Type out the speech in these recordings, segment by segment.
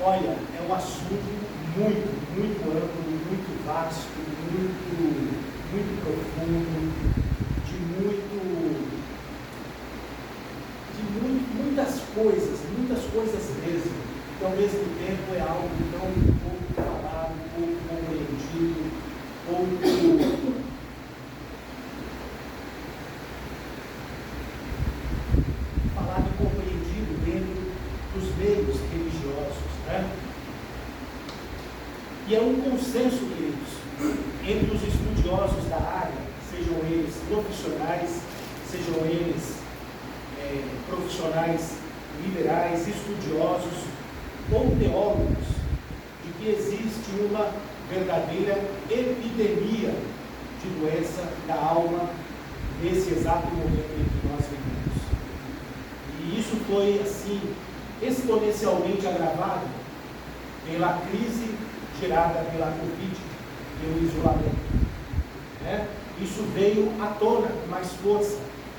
Olha, é um assunto muito, muito amplo, muito vasto, muito profundo, muitas coisas mesmo, que ao mesmo tempo é algo tão pouco falado, pouco compreendido, pouco falado e compreendido dentro dos meios religiosos, né? E é um consenso, queridos, entre os estudiosos da área, sejam eles profissionais, sejam eles profissionais liberais, estudiosos ou teólogos, de que existe uma verdadeira epidemia de doença da alma nesse exato momento em que nós vivemos. E isso foi, assim, exponencialmente agravado pela crise gerada pela Covid, pelo isolamento, né? Isso veio à tona com mais força.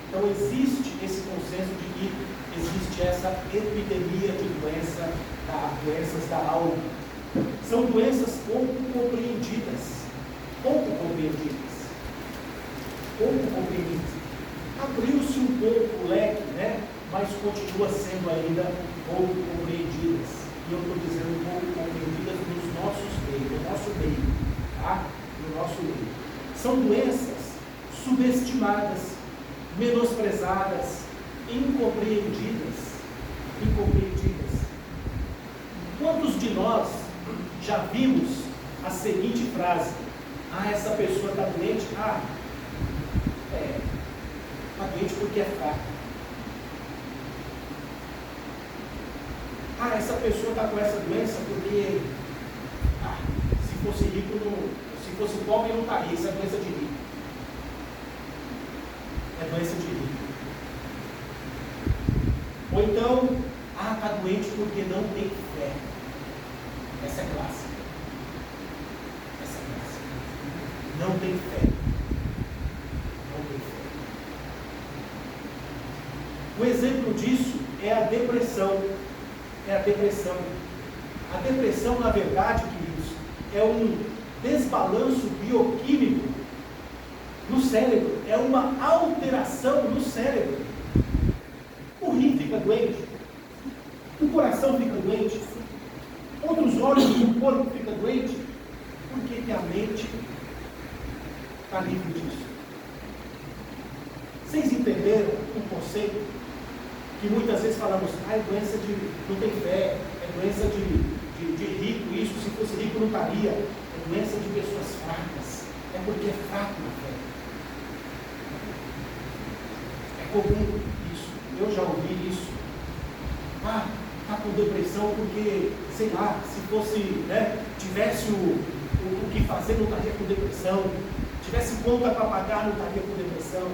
Então existe esse consenso de que existe essa epidemia de doenças da alma. São doenças pouco compreendidas. Abriu-se um pouco o leque, né? Mas continua sendo ainda pouco compreendidas. E eu estou dizendo pouco compreendidas nos nossos meios, no nosso meio, tá? No nosso meio. São doenças subestimadas, menosprezadas, incompreendidas. Quantos de nós já vimos a seguinte frase: essa pessoa está doente? Está doente porque é fraca. Essa pessoa está com essa doença porque se fosse pobre não estaria. Isso é doença de rico. É doença de rico. Ou então, está doente porque não tem fé. Essa é clássica. Não tem fé. O exemplo disso é a depressão. A depressão, na verdade, queridos, é um desbalanço bioquímico no cérebro, é uma alteração no cérebro. O rim fica doente, o coração fica doente, outros órgãos do corpo ficam doentes, porque a mente está livre disso. Vocês entenderam o conceito? Que muitas vezes falamos, é doença de não tem fé, é doença de rico, isso, se fosse rico não estaria, é doença de pessoas fracas, é porque é fraco na fé. É comum isso, eu já ouvi isso. Está com depressão porque, sei lá, se fosse, tivesse o que fazer, não estaria com depressão, tivesse conta para pagar, não estaria com depressão.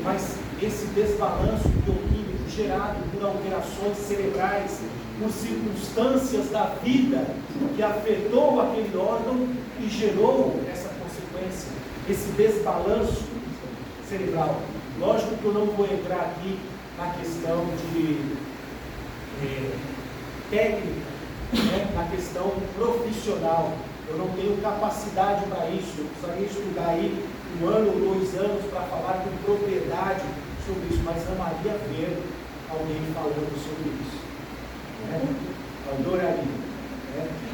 Mas esse desbalanço bioquímico gerado por alterações cerebrais, por circunstâncias da vida que afetou aquele órgão e gerou essa consequência, esse desbalanço cerebral. Lógico que eu não vou entrar aqui na questão de técnica, na questão profissional. Eu não tenho capacidade para isso. Eu precisaria estudar aí 1 ano ou 2 anos para falar com propriedade sobre isso, mas amaria ver alguém falando sobre isso. Adoraria.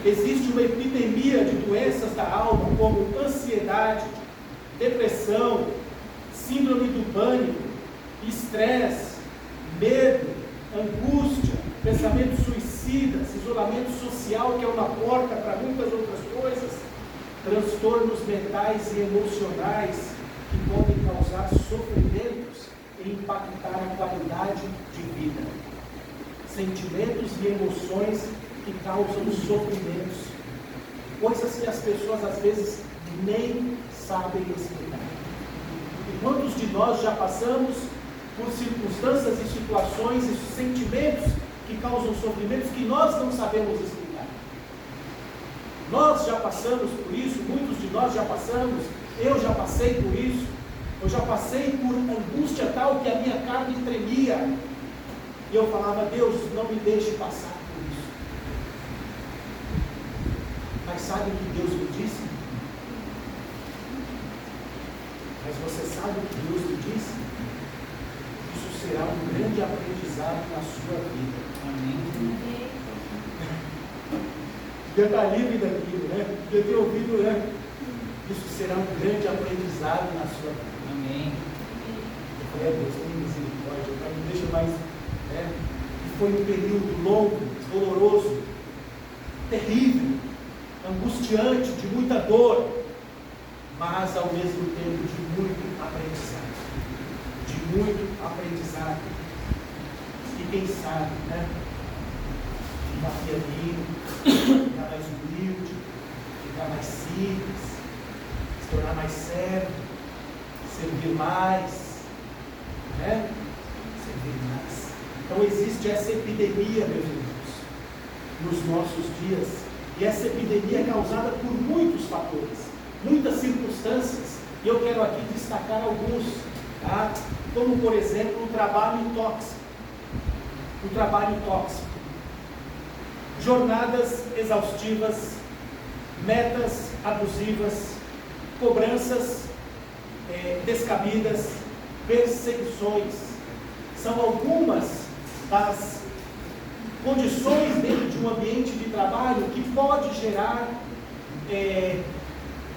Existe uma epidemia de doenças da alma, como ansiedade, depressão, síndrome do pânico, estresse, medo, angústia, pensamentos suicidas, isolamento social, que é uma porta para muitas outras coisas, transtornos mentais e emocionais que podem causar sofrimentos e impactar a qualidade de vida. Sentimentos e emoções que causam sofrimentos, coisas que as pessoas às vezes nem sabem explicar. E quantos de nós já passamos por circunstâncias e situações e sentimentos que causam sofrimentos que nós não sabemos explicar? Nós já passamos por isso, muitos de nós já passamos, eu já passei por isso, eu já passei por angústia tal que a minha carne tremia, E eu falava: Deus, não me deixe passar por isso. Mas sabe o que Deus me disse? Mas você sabe o que Deus me disse? Isso será um grande aprendizado na sua vida. Amém. Devia estar livre daquilo, né? Devia ter ouvido, né? Isso será um grande aprendizado na sua vida. Amém. Eu falei: Deus, tem misericórdia, não me deixa mais. Né? E foi um período longo, doloroso, terrível, angustiante, de muita dor, mas ao mesmo tempo de muito aprendizado. De muito aprendizado. E quem sabe, né? Ficar pianinho, ficar mais humilde, ficar mais simples, se tornar mais sério, servir mais, né? Servir mais. Então existe essa epidemia, meus irmãos, nos nossos dias, e essa epidemia é causada por muitos fatores, muitas circunstâncias, e eu quero aqui destacar alguns, tá? Como por exemplo o trabalho tóxico. O trabalho tóxico. Jornadas exaustivas, metas abusivas, cobranças descabidas, perseguições, são algumas das condições dentro de um ambiente de trabalho que pode gerar,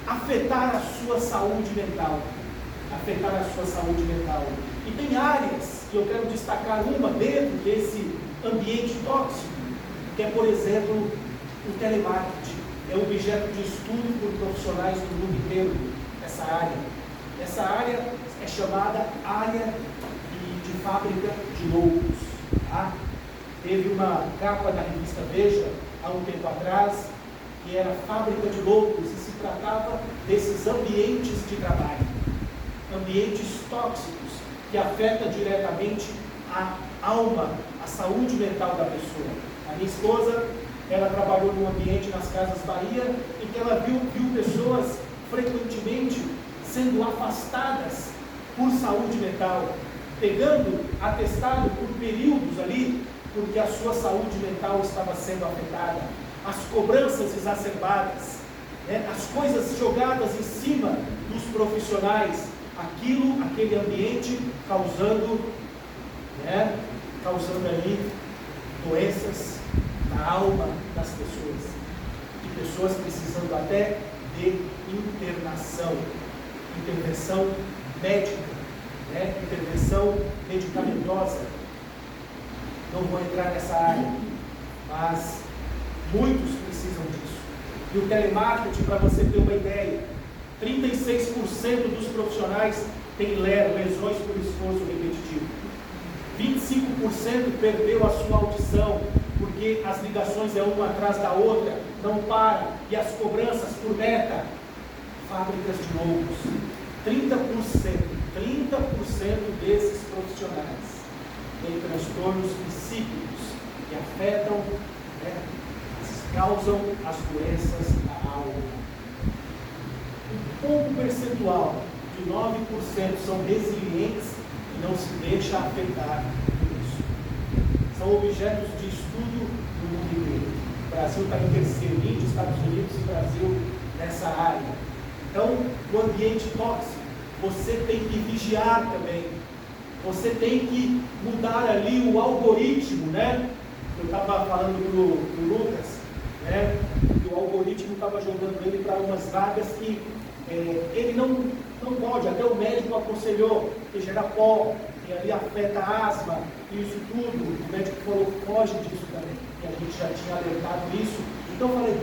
afetar a sua saúde mental, E tem áreas que eu quero destacar, uma dentro desse ambiente tóxico, que é, por exemplo, o telemarketing. É objeto de estudo por profissionais do mundo inteiro, essa área. Essa área é chamada área de fábrica de loucos. Tá? Teve uma capa da revista Veja, há um tempo atrás, que era Fábrica de Loucos, e se tratava desses ambientes de trabalho. Ambientes tóxicos, que afetam diretamente a alma, a saúde mental da pessoa. A minha esposa, ela trabalhou num ambiente nas Casas Bahia, em que ela viu pessoas frequentemente sendo afastadas por saúde mental, pegando atestado por períodos ali, porque a sua saúde mental estava sendo afetada, as cobranças exacerbadas, né? As coisas jogadas em cima dos profissionais, aquele ambiente causando ali doenças na alma das pessoas, e pessoas precisando até de intervenção médica, né? Intervenção medicamentosa. Não vou entrar nessa área, mas muitos precisam disso. E o telemarketing, para você ter uma ideia, 36% dos profissionais têm lesões por esforço repetitivo. 25% perdeu a sua audição, porque as ligações é uma atrás da outra, não para, e as cobranças por meta. Fábricas de loucos. 30% desses profissionais têm transtornos psíquicos que afetam, causam as doenças da alma. Um pouco percentual de 9% são resilientes e não se deixa afetar por isso. São objetos de estudo no mundo inteiro. O Brasil está em terceiro, Índia, Estados Unidos e Brasil nessa área. Então, o ambiente tóxico, você tem que vigiar também. Você tem que mudar ali o algoritmo, né? Eu estava falando pro Lucas, né? Que o algoritmo estava jogando ele para umas vagas que ele não pode, até o médico aconselhou, que gera pó, que ali afeta a asma, isso tudo. O médico falou: foge disso também, que a gente já tinha alertado isso. Então eu falei: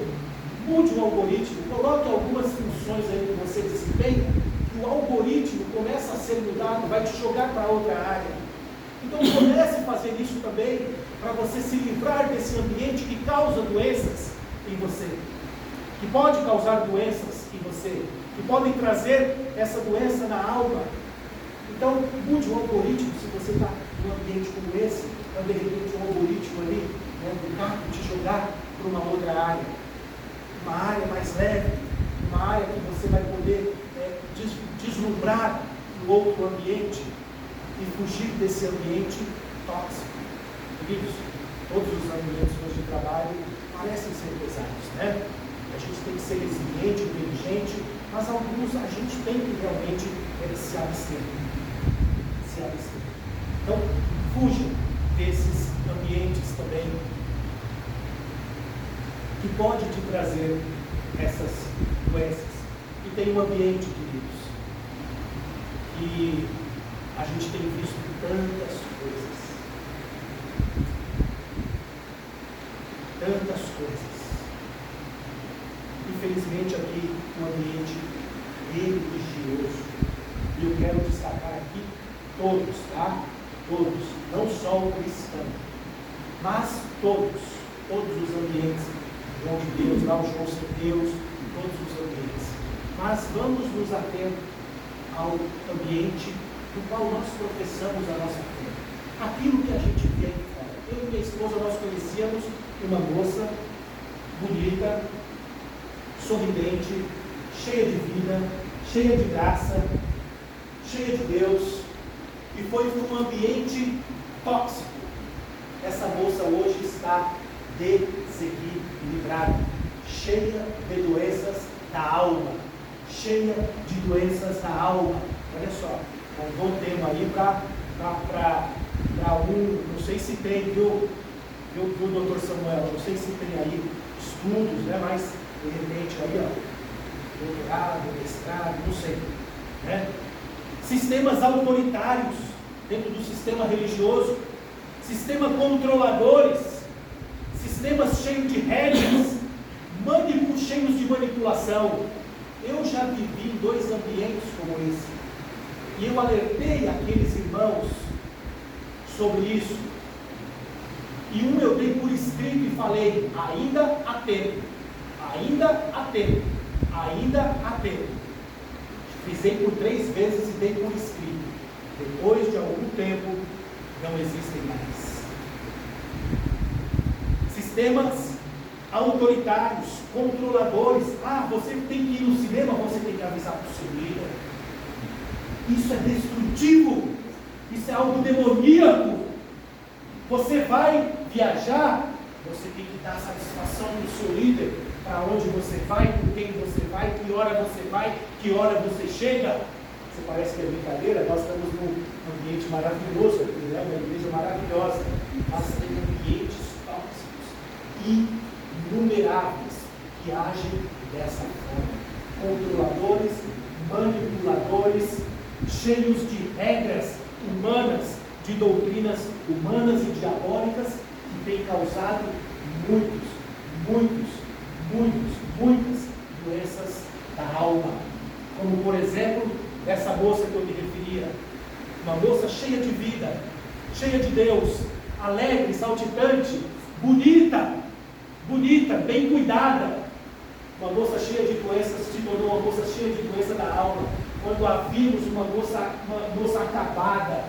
mude o algoritmo, coloque algumas funções aí que você desempenha, que o algoritmo começa a ser mudado, vai te jogar para outra área. Então comece a fazer isso também, para você se livrar desse ambiente que causa doenças em você, que pode causar doenças em você, que podem trazer essa doença na alma. Então mude o algoritmo. Se você está num ambiente como esse, então de repente um algoritmo ali, do carro te jogar para uma outra área, uma área mais leve, uma área que você vai poder deslumbrar no outro ambiente e fugir desse ambiente tóxico. Queridos, todos os ambientes hoje de trabalho parecem ser pesados, né? A gente tem que ser resiliente, inteligente, mas alguns a gente tem que realmente se abster. Se abster. Então, fujam desses ambientes também que pode te trazer essas doenças. E tem um ambiente, queridos, que a gente tem visto tantas coisas. Tantas coisas. Infelizmente aqui um ambiente religioso. E eu quero destacar aqui todos, tá? Todos, não só o cristão, mas todos os ambientes, João de Deus, lá o João de Deus, todos os ambientes. Mas vamos nos ater ao ambiente no qual nós professamos a nossa fé. Aquilo que a gente vê aí fora. Eu e minha esposa, nós conhecíamos uma moça bonita, sorridente, cheia de vida, cheia de graça, cheia de Deus, e foi para um ambiente tóxico. Essa moça hoje está desequilibrada, cheia de doenças da alma, cheia de doenças da alma. Olha só, um bom tema aí para não sei se tem, viu, doutor Samuel, não sei se tem aí estudos, né, mas de repente aí, ó, doutorado, mestrado, não sei, né? Sistemas autoritários dentro do sistema religioso, sistemas controladores, sistemas cheios de regras, cheios de manipulação. Eu já vivi em 2 ambientes como esse, e eu alertei aqueles irmãos sobre isso, e um eu dei por escrito e falei: ainda há tempo, ainda há tempo, ainda há tempo. Fizei por 3 vezes e dei por escrito. Depois de algum tempo, não existem mais. Sistemas autoritários, controladores. Você tem que ir no cinema, você tem que avisar para o seu líder. Isso é destrutivo, isso é algo demoníaco. Você vai viajar, você tem que dar satisfação para o seu líder, para onde você vai, com quem você vai, que hora você vai, que hora você chega. Você parece que é brincadeira, nós estamos num ambiente maravilhoso aqui, né? Uma igreja maravilhosa, mas tem ambientes tóxicos inumeráveis que agem dessa forma. Controladores, manipuladores, cheios de regras humanas, de doutrinas humanas e diabólicas, que têm causado muitas doenças da alma. Como, por exemplo, essa moça que eu me referia, uma moça cheia de vida, cheia de Deus, alegre, saltitante, bonita, bem cuidada. Uma moça cheia de doenças se tornou uma moça cheia de doença da alma. Quando a vimos, uma moça acabada.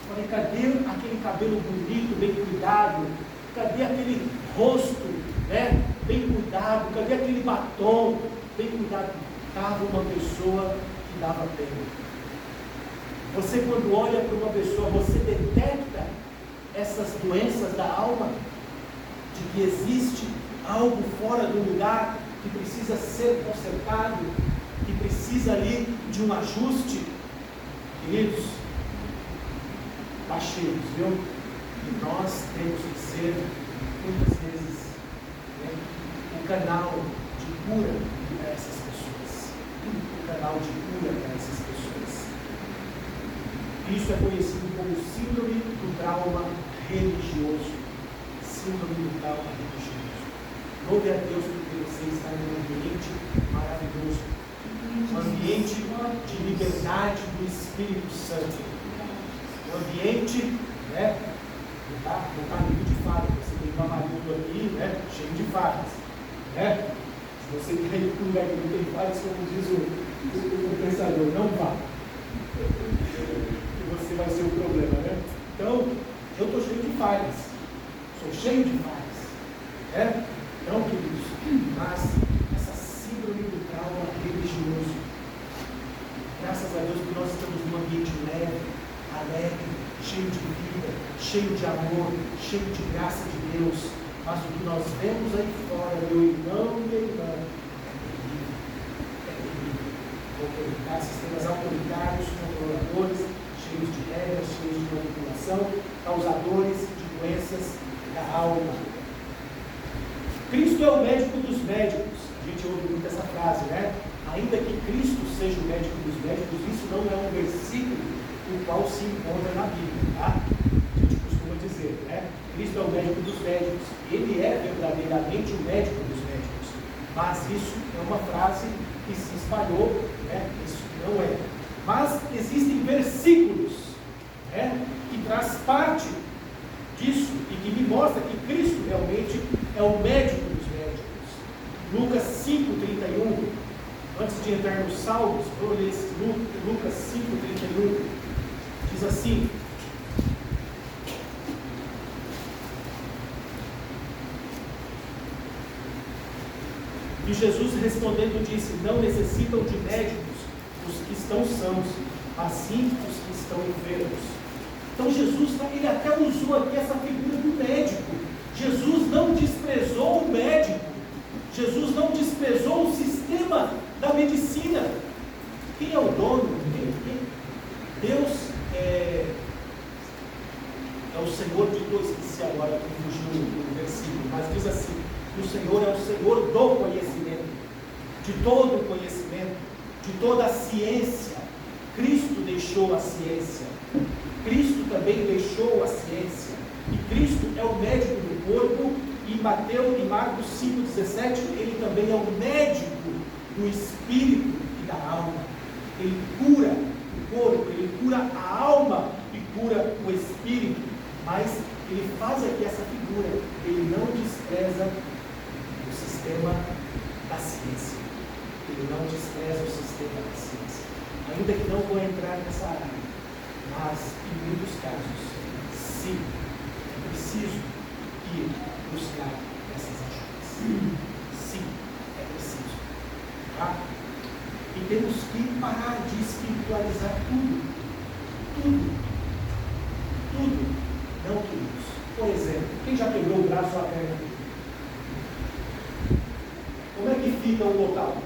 Falei: cadê aquele cabelo bonito, bem cuidado? Cadê aquele rosto, né, bem cuidado? Cadê aquele batom bem cuidado? Estava uma pessoa que dava pena. Você, quando olha para uma pessoa, você detecta essas doenças da alma, de que existe algo fora do lugar que precisa ser consertado, que precisa ali de um ajuste. Queridos, baixeiros, viu? E nós temos que ser, muitas vezes, né, o canal de cura para essas pessoas. O canal de cura para essas pessoas. Isso é conhecido como síndrome do trauma religioso. Síndrome do trauma religioso. Louve a Deus porque você está em um ambiente maravilhoso. Um ambiente de liberdade do Espírito Santo. Um ambiente, né? Não está livre de falhas. Você tem um marido aqui, né? Cheio de falhas, né? Se você quer ir para um lugar que não tem falhas, como diz o pensador, não vá. E você vai ser o problema, né? Então, eu estou cheio de falhas. Sou cheio de falhas, né? Então, queridos, mas essa síndrome do trauma religioso, graças a Deus que nós estamos num ambiente leve, alegre, cheio de vida, cheio de amor, cheio de graça de Deus. Mas o que nós vemos aí fora, meu irmão e minha irmã, é terrível. Sistemas autoritários, controladores, cheios de regras, cheios de manipulação, causadores de doenças da alma. Cristo é o médico dos médicos. A gente ouve muito essa frase, né? Ainda que Cristo seja o médico dos médicos, isso não é um versículo o qual se encontra na Bíblia, tá? A gente costuma dizer, né? Cristo é o médico dos médicos. Ele é verdadeiramente o médico dos médicos. Mas isso é uma frase que se espalhou, né? Isso não é. Mas existem versículos, né, que traz parte disso e que me mostra que Cristo realmente é o médico dos médicos. Lucas 5:31. Antes de entrar nos Salmos, vou ler esse Lucas 5:31. Diz assim: e Jesus respondendo disse: não necessitam de médicos os que estão sãos, mas sim os que estão enfermos. Então Jesus, ele até usou aqui essa figura do médico. Jesus não desprezou o médico. Jesus não desprezou o sistema da medicina. Quem é o dono? Deus é o Senhor de todos. Esqueci agora que fugiu do versículo, mas diz assim: o Senhor é o Senhor do conhecimento, de todo o conhecimento, de toda a ciência. Cristo deixou a ciência. Cristo também deixou a ciência. E Cristo é o médico do corpo. E em Marcos 5,17, ele também é o médico do espírito e da alma. Ele cura o corpo, ele cura a alma e cura o espírito. Mas ele faz aqui essa figura. Ele não despreza o sistema da ciência. Ele não despreza o sistema da ciência. Ainda que não vou entrar nessa área. Mas, em muitos casos, sim, é preciso ir buscar essas ajudas. Sim, é preciso. Tá? E temos que parar de espiritualizar tudo. Tudo. Tudo. Não queridos. Por exemplo, quem já quebrou o braço ou a perna? Como é que fica o local?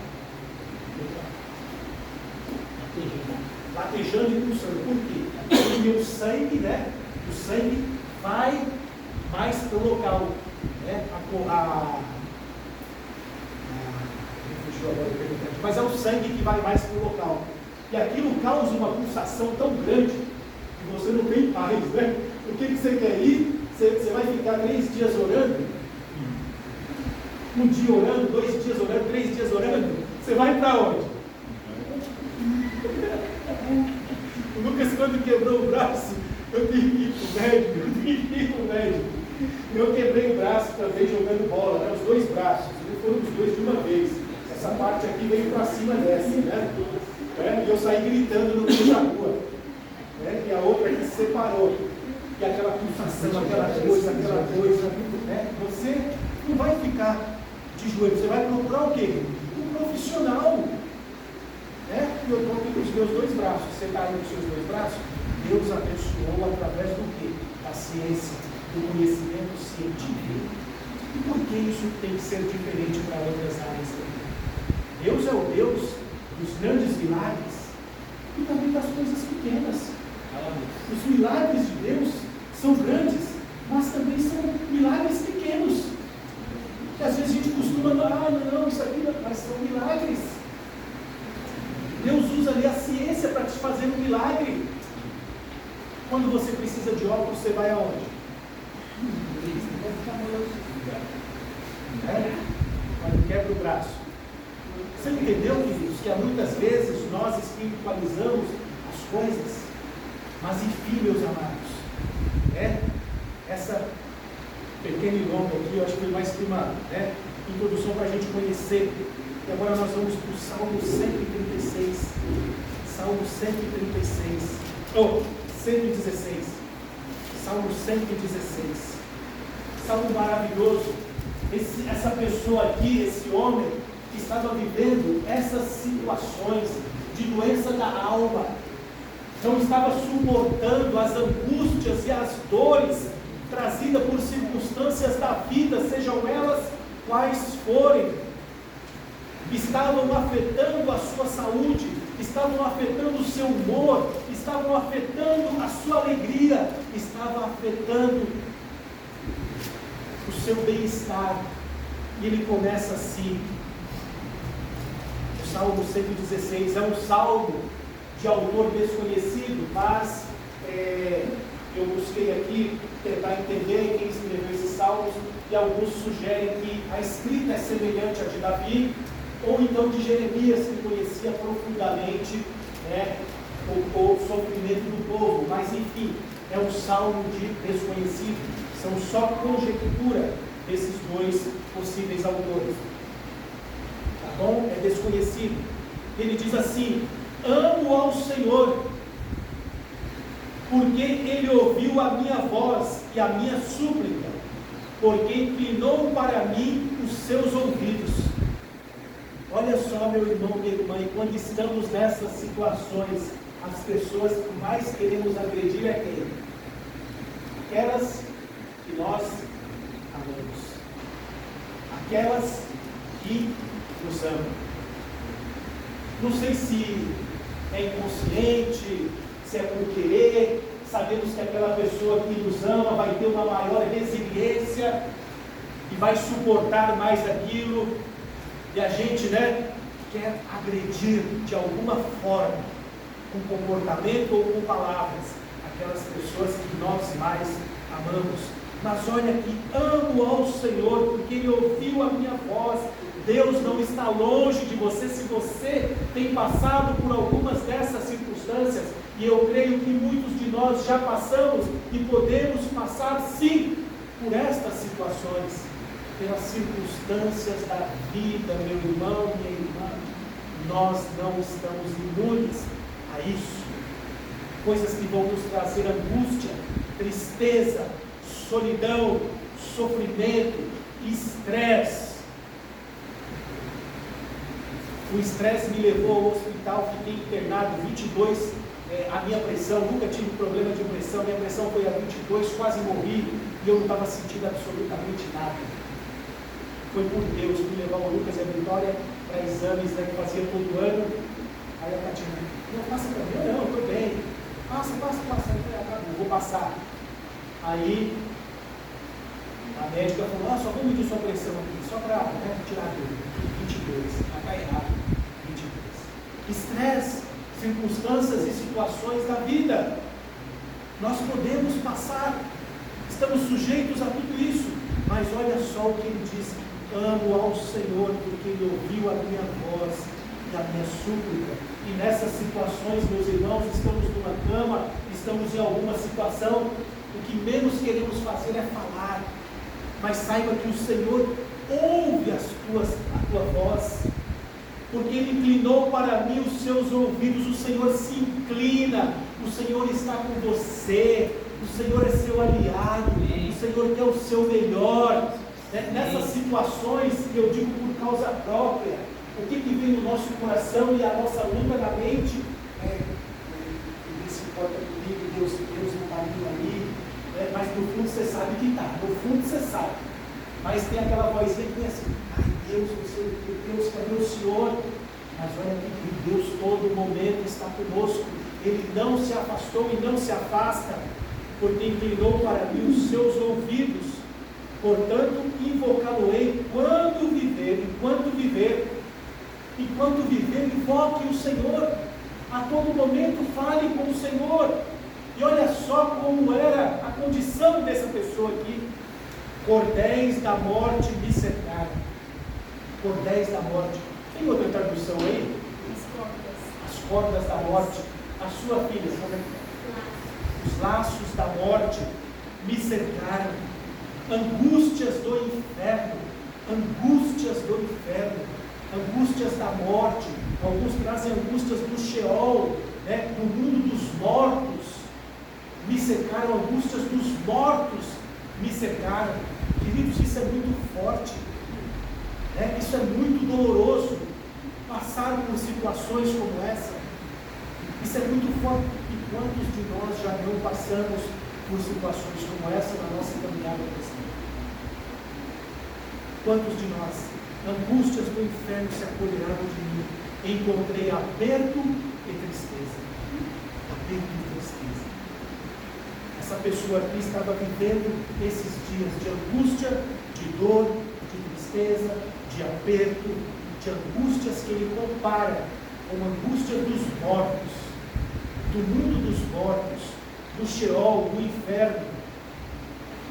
Latejando e pulsando. Por quê? Porque o sangue, né? O sangue vai mais para o local, né? Mas é o sangue que vai mais para o local. E aquilo causa uma pulsação tão grande que você não tem paz, né? O que você quer ir? Você vai ficar 3 dias orando? Um dia orando, 2 dias orando, 3 dias orando? Você vai para onde? O Lucas, quando quebrou o braço, eu tive que ir para o médico. Eu quebrei o braço também jogando bola, né? Os 2 braços, foram os 2 de uma vez. Essa parte aqui veio para cima dessa, né? E eu saí gritando no meio da rua. Né? E a outra aqui se separou. E aquela pulsação, aquela coisa, né? Você não vai ficar de joelho, você vai procurar o quê? Um profissional. Né? Eu estou aqui com os meus 2 braços. Você está aí com os seus 2 braços? Deus abençoou através do quê? Da ciência, do conhecimento científico. E por que isso tem que ser diferente para outras áreas também? Deus é o Deus dos grandes milagres e também das coisas pequenas. Os milagres de Deus são grandes, mas também são milagres pequenos. E às vezes a gente costuma, não, isso aqui, mas são milagres. Deus usa ali a ciência para te fazer um milagre. Quando você precisa de óculos, você vai aonde? Quando quebra o braço. Você entendeu, queridos, que há muitas vezes nós espiritualizamos as coisas, mas enfim, meus amados, essa pequena e longa aqui, eu acho que foi mais que uma introdução para a gente conhecer. E agora nós vamos para o Salmo 136. Salmo 136. 116. Salmo 116. Salmo maravilhoso. Essa pessoa aqui, esse homem, que estava vivendo essas situações de doença da alma, não estava suportando as angústias e as dores trazidas por circunstâncias da vida, sejam elas quais forem, estavam afetando a sua saúde, estavam afetando o seu humor, estavam afetando a sua alegria, estavam afetando o seu bem-estar. E ele começa assim, o Salmo 116, é um salmo de autor desconhecido, mas eu busquei aqui tentar entender quem escreveu esses salmos, e alguns sugerem que a escrita é semelhante à de Davi, ou então de Jeremias, que conhecia profundamente o sofrimento do povo, mas enfim, é um salmo de desconhecido, são só conjectura desses dois possíveis autores, tá bom? É desconhecido. Ele diz assim: amo ao Senhor, porque Ele ouviu a minha voz e a minha súplica, porque inclinou para mim os seus ouvidos. Olha só, meu irmão, minha irmã, e quando estamos nessas situações, as pessoas que mais queremos agredir é quem? Aquelas que nós amamos, aquelas que nos amam. Não sei se é inconsciente, se é por querer, sabemos que aquela pessoa que nos ama vai ter uma maior resiliência e vai suportar mais aquilo, e a gente, quer agredir de alguma forma, com comportamento ou com palavras, aquelas pessoas que nós mais amamos. Mas olha aqui, amo ao Senhor, porque Ele ouviu a minha voz. Deus não está longe de você. Se você tem passado por algumas dessas circunstâncias, e eu creio que muitos de nós já passamos e podemos passar sim por estas situações, pelas circunstâncias da vida, meu irmão, minha irmã, nós não estamos imunes a isso. Coisas que vão nos trazer angústia, tristeza, solidão, sofrimento, estresse. O estresse me levou ao hospital, fiquei internado 22, a minha pressão, nunca tive problema de pressão, minha pressão foi a 22, quase morri, e eu não estava sentindo absolutamente nada. Foi por Deus que levou o Lucas e a Vitória para exames que fazia todo ano. Aí a Catina, não, passa para mim, não, estou bem, passa, acabou, vou passar. Aí a médica falou, só vou medir sua pressão aqui, só para tirar dúvida. 22, está errado, 22. Estresse, circunstâncias e situações da vida, nós podemos passar, estamos sujeitos a tudo isso, mas olha só o que ele diz: amo ao Senhor, porque Ele ouviu a minha voz e a minha súplica. E nessas situações, meus irmãos, estamos numa cama, estamos em alguma situação, o que menos queremos fazer é falar, mas saiba que o Senhor ouve a tua voz, porque Ele inclinou para mim os seus ouvidos. O Senhor se inclina, o Senhor está com você, o Senhor é seu aliado, o Senhor quer o seu melhor. Nessas situações, que eu digo por causa própria, o que vem no nosso coração e a nossa luta na mente Ele se importa comigo, Deus não está indo ali, mas no fundo você sabe que está, no fundo você sabe, mas tem aquela vozinha que vem assim: ai Deus, Deus, cadê o Senhor? Mas olha aqui que Deus todo momento está conosco, Ele não se afastou e não se afasta, porque inclinou para mim os seus ouvidos. Portanto, invocá-lo-ei enquanto viver, invoque o Senhor, a todo momento fale com o Senhor. E olha só como era a condição dessa pessoa aqui: cordéis da morte me cercaram. Cordéis da morte. Tem outra tradução aí? As cordas da morte. A sua filha, os laços da morte me cercaram. Angústias do inferno, angústias da morte. Alguns trazem angústias do Sheol, do mundo dos mortos, me cercaram. Angústias dos mortos me cercaram. Queridos, isso é muito forte, isso é muito doloroso, passar por situações como essa. Isso é muito forte. E Quantos de nós já não passamos por situações como essa na nossa caminhada cristã? Quantos de nós, angústias do inferno se apoderando de mim, encontrei aperto e tristeza. Aperto e tristeza. Essa pessoa aqui estava vivendo esses dias de angústia, de dor, de tristeza, de aperto, de angústias que ele compara com a angústia dos mortos, do mundo dos mortos, do Sheol, do inferno.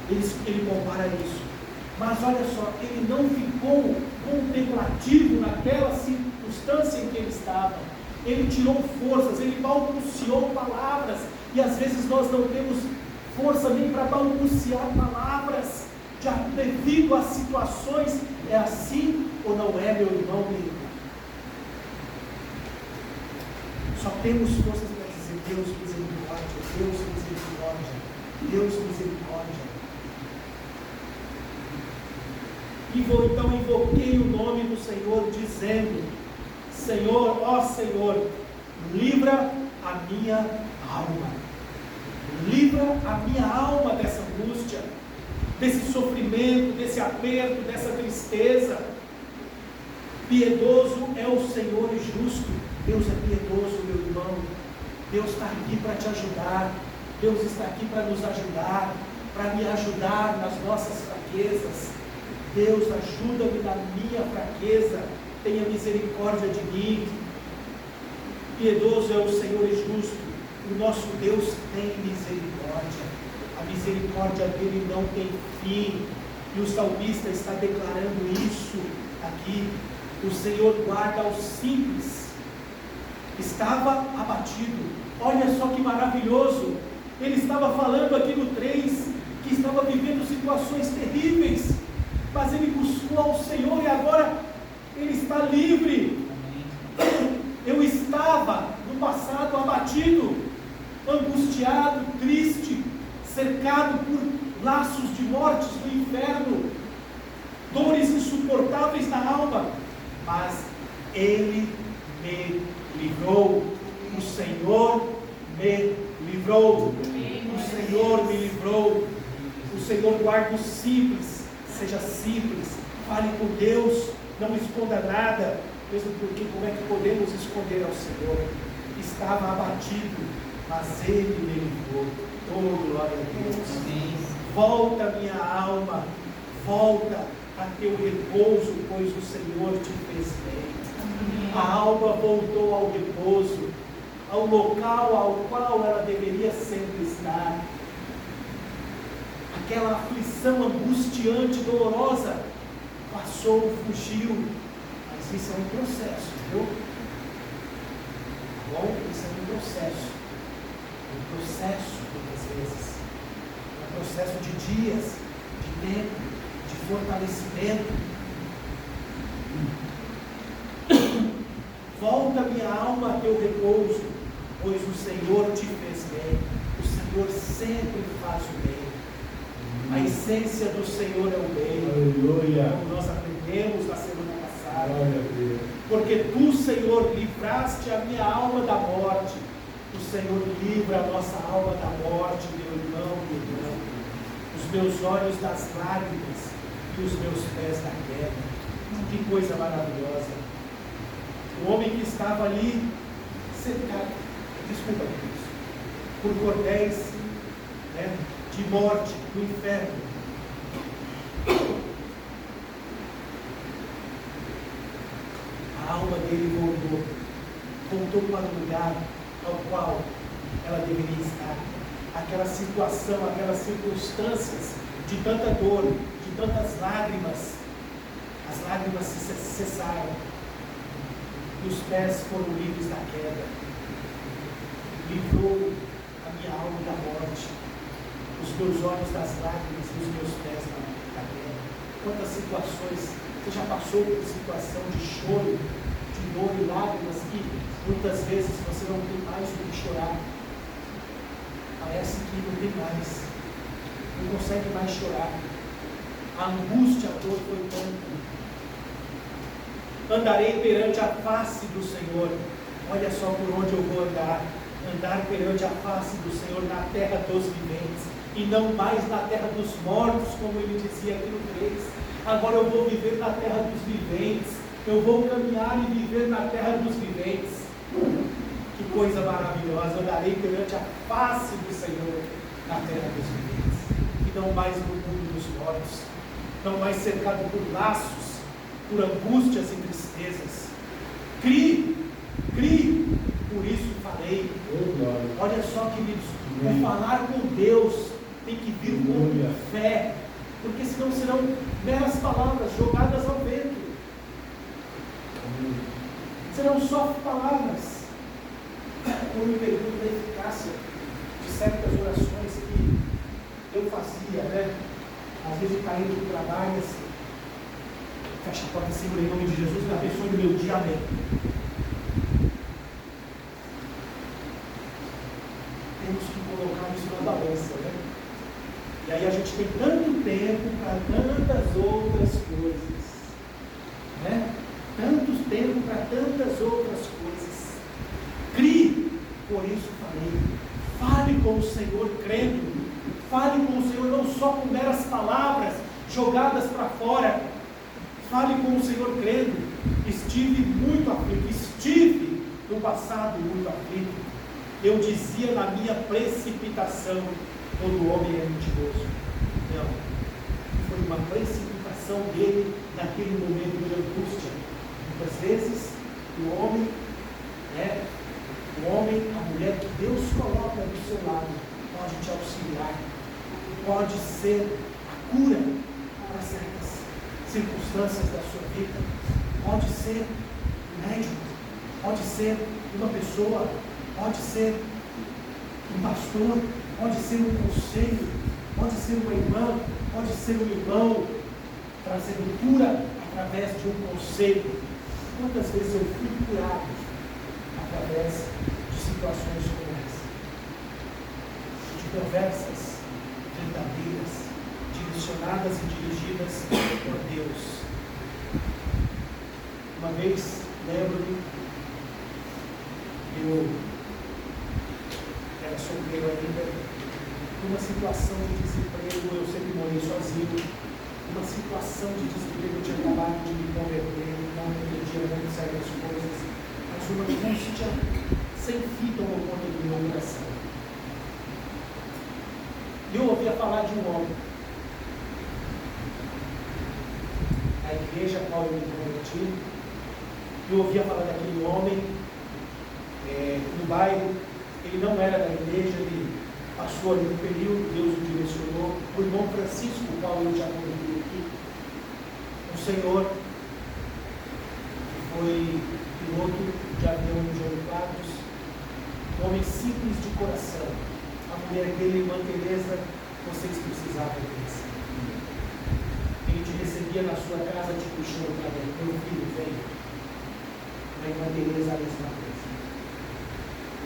Ele compara isso. Mas olha só, ele não ficou contemplativo naquela circunstância em que ele estava. Ele tirou forças, ele balbuciou palavras, e às vezes nós não temos força nem para balbuciar palavras, devido às situações. É assim ou não é, meu irmão, minha irmã? Só temos forças para dizer: Deus misericórdia, Deus misericórdia, Deus misericórdia. Então invoquei o nome do Senhor, dizendo: Senhor, ó Senhor, livra a minha alma. Livra a minha alma dessa angústia, desse sofrimento, desse aperto, dessa tristeza. Piedoso é o Senhor e justo. Deus é piedoso, meu irmão. Deus está aqui para te ajudar. Deus está aqui para nos ajudar, para me ajudar nas nossas fraquezas. Deus, ajuda-me na minha fraqueza, tenha misericórdia de mim. Piedoso é o Senhor e justo, o nosso Deus tem misericórdia, a misericórdia dele não tem fim, e o salmista está declarando isso aqui. O Senhor guarda aos simples. Estava abatido, olha só que maravilhoso, ele estava falando aqui no 3, que estava vivendo situações terríveis, mas ele buscou ao Senhor e agora ele está livre. Eu estava no passado abatido, angustiado, triste, cercado por laços de mortes do inferno, dores insuportáveis na alma, mas ele me livrou. O Senhor me livrou. O Senhor me livrou. O Senhor guarda os simples. Seja simples, fale com Deus, não esconda nada, mesmo porque como é que podemos esconder ao Senhor? Estava abatido, mas Ele me livrou. Oh, glória a Deus. Amém. Volta minha alma, volta a teu repouso, pois o Senhor te fez bem. Amém. A alma voltou ao repouso, ao local ao qual ela deveria sempre estar. Aquela aflição angustiante, dolorosa, passou, fugiu, mas isso é um processo, viu? Bom, isso é um processo, muitas vezes, um processo de dias, de tempo, de fortalecimento. Volta minha alma a teu repouso, pois o Senhor te fez bem, o Senhor sempre faz o bem. A essência do Senhor é o bem. Aleluia. Como nós aprendemos na semana passada. Porque tu, Senhor, livraste a minha alma da morte. O Senhor livra a nossa alma da morte, meu irmão, minha irmã. Os meus olhos das lágrimas e os meus pés da queda. Que coisa maravilhosa. O homem que estava ali cercado, desculpa, por cordéis, né, de morte, do inferno. A alma dele voltou para o lugar ao qual ela deveria estar. Aquela situação, aquelas circunstâncias de tanta dor, de tantas lágrimas, as lágrimas se cessaram e os pés foram livres da queda. Livrou a minha alma da morte, os meus olhos das lágrimas e os meus pés da queda. Quantas situações você já passou por situação de choro, de dor e lágrimas que muitas vezes você não tem mais o que chorar. Parece que não tem mais, não consegue mais chorar. A angústia, a dor foi tanta. Andarei perante a face do Senhor. Olha só por onde eu vou andar. andar perante a face do Senhor na terra dos viventes, e não mais na terra dos mortos, como ele dizia aqui no 3. Agora eu vou viver na terra dos viventes, eu vou caminhar e viver na terra dos viventes. Que coisa maravilhosa, andarei perante a face do Senhor na terra dos viventes, e não mais no mundo dos mortos, não mais cercado por laços, por angústias e tristezas. Crie, por isso falei. Olha só, queridos, o falar com Deus tem que vir com fé, porque senão serão meras palavras jogadas ao vento. Serão só palavras. Eu me pergunto da eficácia de certas orações que eu fazia, né? Às vezes caindo do trabalho assim. Fecha a porta, Senhor, em nome de Jesus, me abençoe no meu dia, amém. Temos que colocar isso na balança, né? E aí a gente tem tanto tempo para tantas outras coisas, né? Tanto tempo para tantas outras coisas. Crie, por isso falei. Fale com o Senhor crendo. Fale com o Senhor não só com meras palavras jogadas para fora. Fale com o Senhor crendo. Estive muito aflito. Estive no passado muito aflito. Eu dizia na minha precipitação: todo homem é mentiroso. Não. Foi uma precipitação dele naquele momento de angústia. Muitas vezes o homem, a mulher que Deus coloca do seu lado, pode te auxiliar, pode ser a cura para certas circunstâncias da sua vida, pode ser um médico, pode ser uma pessoa, pode ser um pastor, pode ser um conselho, pode ser uma irmã, pode ser um irmão, trazendo cura através de um conselho. Quantas vezes eu fui curado através de situações como essa, de conversas verdadeiras, direcionadas e dirigidas por Deus. Uma vez, lembro-me, eu era solteiro ainda, numa situação de desemprego, eu sempre morei sozinho, uma situação de desemprego, eu tinha acabado de me converter, não entendia muito certas coisas, mas uma angústia sem fim tomou conta do meu coração. Eu ouvia falar de um homem, a igreja a qual eu me converti, eu ouvia falar daquele homem no bairro. Ele não era da igreja, ele passou ali um período, Deus o direcionou. O irmão Francisco, o qual eu já conheci aqui, um senhor que foi piloto de avião no Jânio Quadros, um homem simples de coração. A mulher dele, irmã Teresa, vocês precisavam conhecer. Ele te recebia na sua casa, te puxando para dentro: meu filho, vem. A irmã Teresa, a mesma coisa.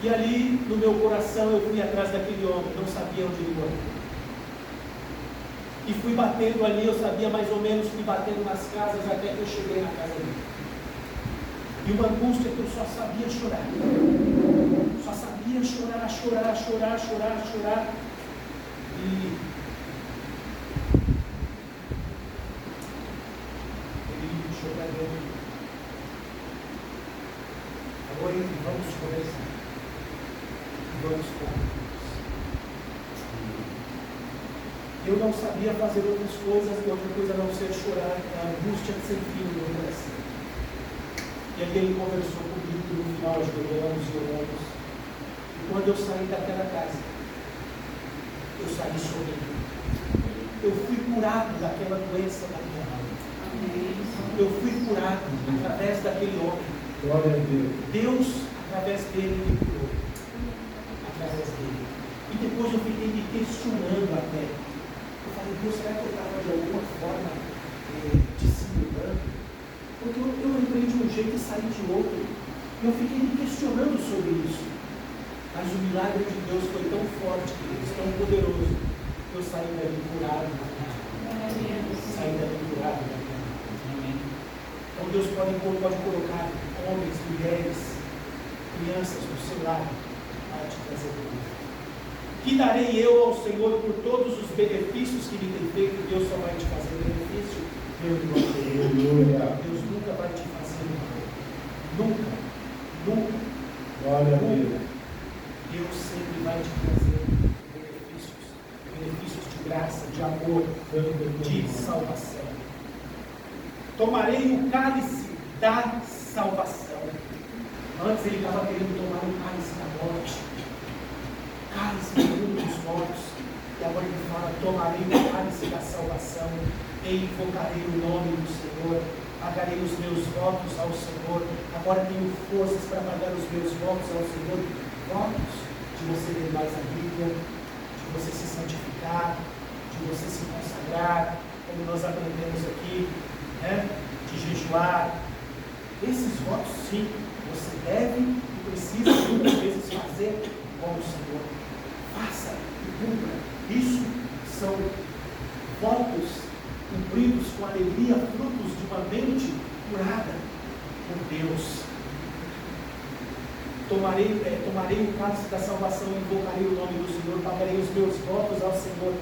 E ali, no meu coração, eu fui atrás daquele homem, não sabia onde ele morava. E fui batendo ali, eu sabia mais ou menos, fui batendo nas casas até que eu cheguei na casa dele. E uma angústia que eu só sabia chorar. Só sabia chorar. E ele me puxou para dentro. Agora vamos conversar. Vamos conversar. Eu não sabia fazer outras coisas, e outra coisa a não ser chorar, a angústia sem fim no meu coração. E aí ele conversou comigo, e no final ajoelhamos e oramos. E quando eu saí daquela casa, eu saí sorrindo. Eu fui curado daquela doença da minha alma. Eu fui curado através daquele homem. Glória a Deus. Deus, através dele, me curou. Através dele. E depois eu fiquei me questionando até. Eu falei: Deus, será que eu estava de alguma forma dissimulando? Porque eu entrei de um jeito e saí de outro. Eu fiquei me questionando sobre isso. Mas o milagre de Deus foi tão forte, tão poderoso, que eu saí dali curado. Saí dali curado. Então Deus pode colocar homens, mulheres, crianças do seu lado, vai te trazer cura. Que darei eu ao Senhor por todos os benefícios que me tem feito? Deus só vai te fazer benefício, meu irmão. Deus nunca vai te fazer mal. Nunca. Nunca. Glória a Deus. Deus sempre vai te trazer benefícios. Benefícios de graça, de amor, de salvação. Tomarei o cálice da salvação. Antes ele estava querendo tomar o cálice da morte, cálice do mundo dos mortos, e agora ele fala: tomarei o cálice da salvação, e invocarei o nome do Senhor, pagarei os meus votos ao Senhor. Agora tenho forças para pagar os meus votos ao Senhor, votos de você ler mais a Bíblia, de você se santificar, de você se consagrar, como nós aprendemos aqui, né? De jejuar. Esses votos, sim, você deve e precisa muitas vezes fazer com o Senhor. Faça e cumpra. Isso são votos cumpridos com alegria, frutos de uma mente curada por Deus. Tomarei o cálice da salvação, invocarei o nome do Senhor, pagarei os meus votos ao Senhor,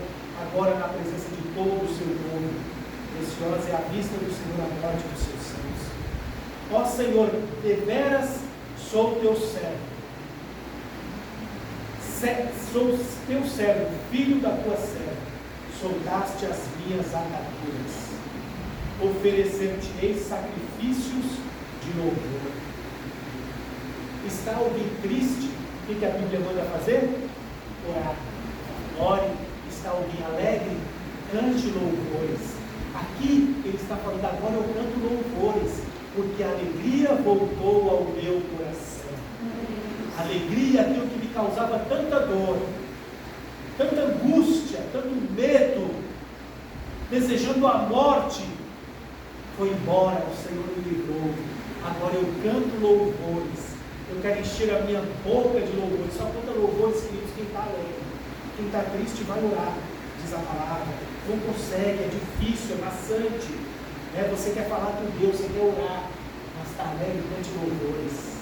agora na presença de todo o seu povo. Preciosa é a vista do Senhor a morte dos seus santos. Ó Senhor, deveras sou teu servo. Sou teu servo, filho da tua serva. Soltaste as minhas ataduras. Oferecer-te-ei sacrifícios de louvor. Está alguém triste? O que a Bíblia manda fazer? Orar. Ore. Está alguém alegre? Cante louvores. Aqui ele está falando: agora eu canto louvores, porque a alegria voltou ao meu coração. Alegria, aquilo que me causava tanta dor, tanta angústia, tanto medo, desejando a morte, foi embora. O Senhor me livrou. Agora eu canto louvores. Eu quero encher a minha boca de louvores. Só canta louvores, queridos, quem está alegre. Quem está triste vai orar, diz a palavra. Não consegue, é difícil, é maçante. Você quer falar com Deus, você quer orar, mas está alegre, cante louvores.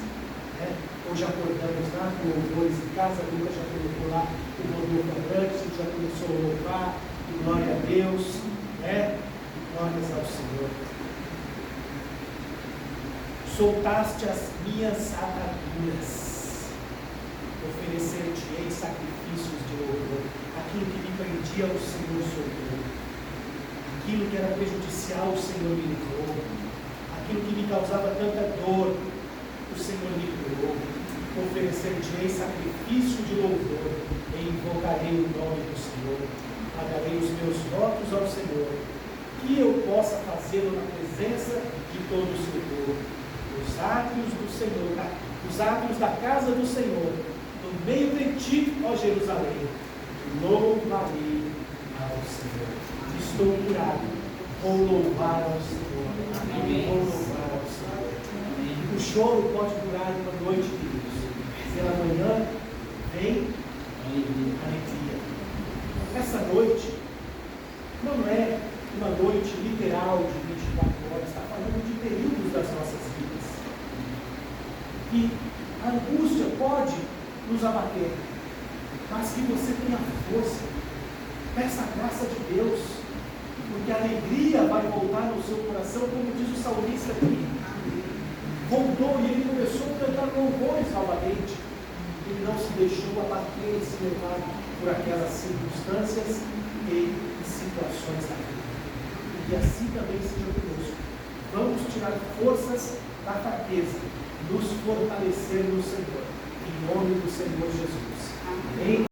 Hoje acordamos lá com louvores em casa. A Lucas já colocou lá o louvor quadrante, a gente já começou a louvar, e glória a Deus, glórias ao Senhor. Soltaste as minhas ataduras, oferecer-te-ei sacrifícios de louvor. Aquilo que me prendia, o Senhor soltou. Aquilo que era prejudicial, o Senhor me livrou. Aquilo que me causava tanta dor, o Senhor me livrou. Oferecer-te-ei sacrifício de louvor, e invocarei o nome do Senhor. Pagarei os meus votos ao Senhor, que eu possa fazê-lo na presença de todo o seu povo. Os átrios do Senhor, os átrios da casa do Senhor, no meio de ti, ó Jerusalém, louvarei ao Senhor. Estou curado, vou louvar ao Senhor. Amém. Vou louvar ao Senhor. Amém. O choro pode durar uma noite, queridos. Pela manhã vem alegria. Essa noite não é uma noite literal de 24 horas, está falando de períodos das nossas vidas. E a angústia pode nos abater, mas que você tenha força, peça a graça de Deus, porque a alegria vai voltar no seu coração, como diz o salmista aqui. Voltou e ele começou a cantar louvores novamente. Ele não se deixou abater e se levar por aquelas circunstâncias e situações da vida. E assim também seja conosco. Vamos tirar forças da fraqueza, nos fortalecer no Senhor, em nome do Senhor Jesus. Amém?